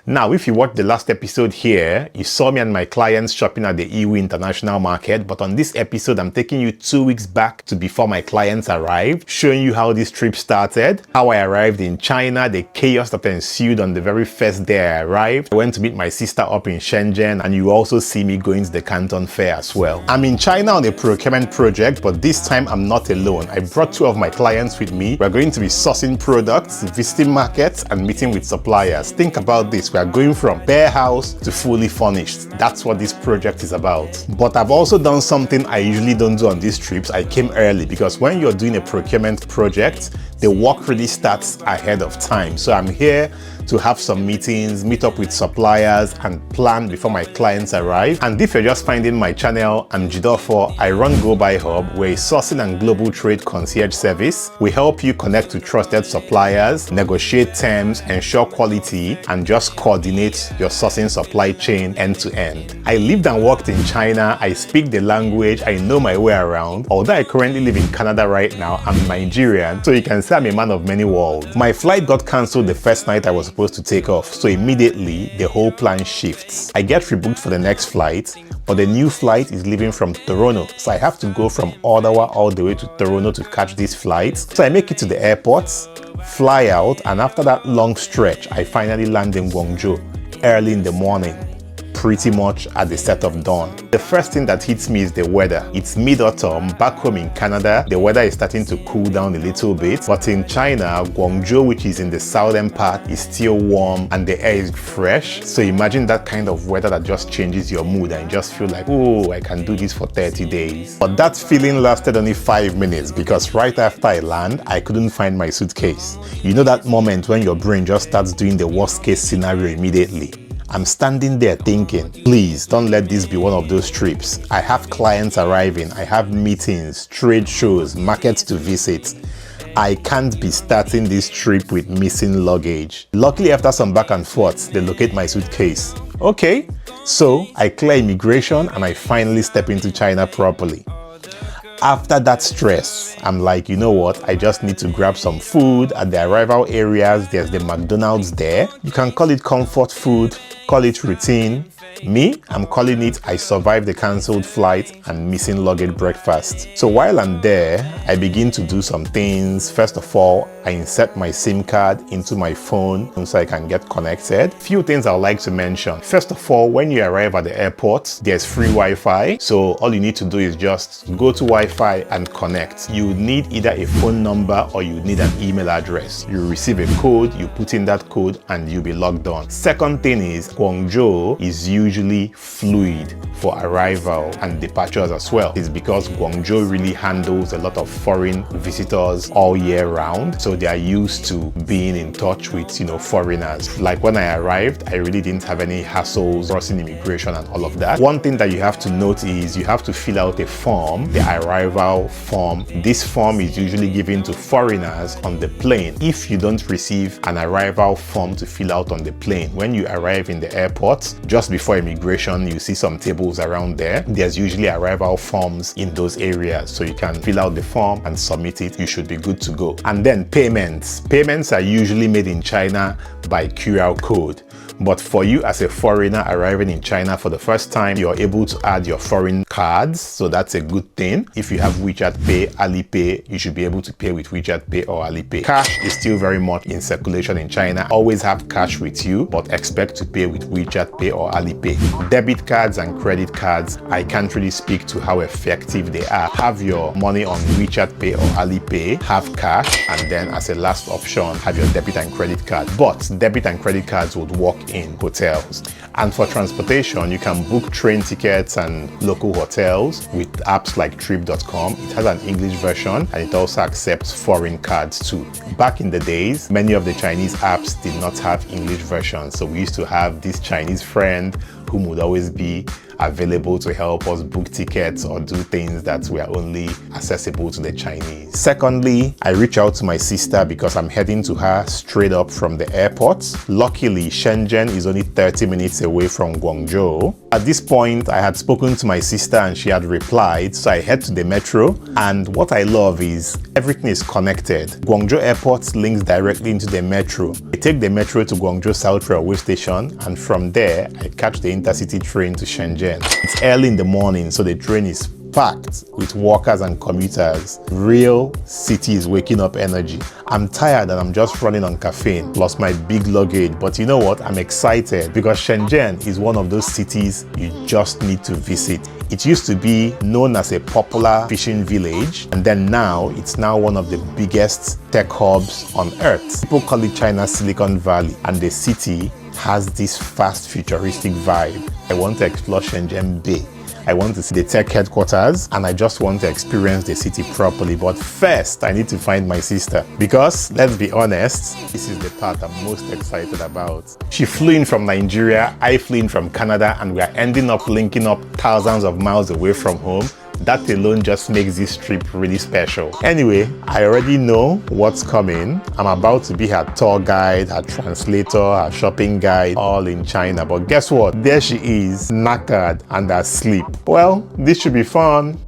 Now, if you watched the last episode here, you saw me and my clients shopping at the Yiwu International Market, but on this episode, I'm taking you 2 weeks back to before my clients arrived, showing you how this trip started, how I arrived in China, the chaos that ensued on the very first day I arrived. I went to meet my sister up in Shenzhen, and you also see me going to the Canton Fair as well. I'm in China on a procurement project, but this time I'm not alone. I brought 2 of my clients with me. We're going to be sourcing products, visiting markets, and meeting with suppliers. Think about this. We are going from bare house to fully furnished. That's what this project is about. But I've also done something I usually don't do on these trips. I came early because when you're doing a procurement project, the work really starts ahead of time. So I'm here to have some meetings, meet up with suppliers, and plan before my clients arrive. And if you're just finding my channel, I'm Jidefor. I run GoBuyHub. We're a sourcing and global trade concierge service. We help you connect to trusted suppliers, negotiate terms, ensure quality, and just coordinate your sourcing supply chain end to end. I lived and worked in China. I speak the language. I know my way around. Although I currently live in Canada right now, I'm Nigerian, so you can say I'm a man of many worlds. My flight got cancelled the first night I was supposed to take off, so immediately the whole plan shifts. I get rebooked for the next flight, but the new flight is leaving from Toronto, so I have to go from Ottawa all the way to Toronto to catch this flight. So I make it to the airport, fly out, and after that long stretch, I finally land in Guangzhou early in the morning, pretty much at the set of dawn. The first thing that hits me is the weather. It's mid-autumn. Back home in Canada, the weather is starting to cool down a little bit, but in China, Guangzhou, which is in the southern part, is still warm and the air is fresh. So imagine that kind of weather that just changes your mood and you just feel like, oh, I can do this for 30 days. But that feeling lasted only 5 minutes because right after I land, I couldn't find my suitcase. You know that moment when your brain just starts doing the worst case scenario immediately. I'm standing there thinking, please don't let this be one of those trips. I have clients arriving, I have meetings, trade shows, markets to visit. I can't be starting this trip with missing luggage. Luckily, after some back and forth, they locate my suitcase. Okay, so I clear immigration and I finally step into China properly. After that stress, I'm like, you know what? I just need to grab some food. At the arrival areas, there's the McDonald's there. You can call it comfort food, call it routine. Me, I'm calling it I survived the cancelled flight and missing luggage breakfast. So while I'm there, I begin to do some things. First of all, I insert my SIM card into my phone so I can get connected. Few things I'd like to mention. First of all, when you arrive at the airport, there's free Wi-Fi. So all you need to do is just go to Wi-Fi and connect. You need either a phone number or you need an email address. You receive a code, you put in that code and you'll be logged on. Second thing is Guangzhou is usually fluid for arrival and departures as well. It's because Guangzhou really handles a lot of foreign visitors all year round, so they are used to being in touch with, foreigners. Like when I arrived, I really didn't have any hassles crossing immigration and all of that. One thing that you have to note is you have to fill out a form, the arrival form. This form is usually given to foreigners on the plane. If you don't receive an arrival form to fill out on the plane, when you arrive in the airport, just before immigration, you see some tables around there. There's usually arrival forms in those areas, so you can fill out the form and submit it. You should be good to go. And then payments. Payments are usually made in China by QR code. But for you as a foreigner arriving in China for the first time, you're able to add your foreign cards, so that's a good thing. If you have WeChat Pay, AliPay, you should be able to pay with WeChat Pay or AliPay. Cash is still very much in circulation in China. Always have cash with you, but expect to pay with WeChat Pay or AliPay. Debit cards and credit cards, I can't really speak to how effective they are. Have your money on WeChat Pay or AliPay, have cash, and then as a last option, have your debit and credit card. But debit and credit cards would work in hotels. And for transportation, you can book train tickets and local hotels with apps like trip.com. It has an English version and it also accepts foreign cards too. Back in the days, many of the Chinese apps did not have English versions, so we used to have this Chinese friend whom would always be available to help us book tickets or do things that were only accessible to the Chinese. Secondly, I reach out to my sister because I'm heading to her straight up from the airport. Luckily, Shenzhen is only 30 minutes away from Guangzhou. At this point, I had spoken to my sister and she had replied, so I head to the metro. And what I love is everything is connected. Guangzhou Airport links directly into the metro. I take the metro to Guangzhou South Railway Station, and from there, I catch the intercity train to Shenzhen. It's early in the morning, so the train is packed with workers and commuters. Real city is waking up energy. I'm tired and I'm just running on caffeine, plus my big luggage. But you know what? I'm excited because Shenzhen is one of those cities you just need to visit. It used to be known as a popular fishing village, and then now it's now one of the biggest tech hubs on earth. People call it China's Silicon Valley, and the city has this fast futuristic vibe. I want to explore Shenzhen Bay. I want to see the tech headquarters, and I just want to experience the city properly. But first, I need to find my sister because, let's be honest, this is the part I'm most excited about. She flew in from Nigeria, I flew in from Canada, and we are ending up linking up thousands of miles away from home. That alone just makes this trip really special. Anyway, I already know what's coming. I'm about to be her tour guide, her translator, her shopping guide, all in China. But guess what? There she is, knackered and asleep. Well, this should be fun.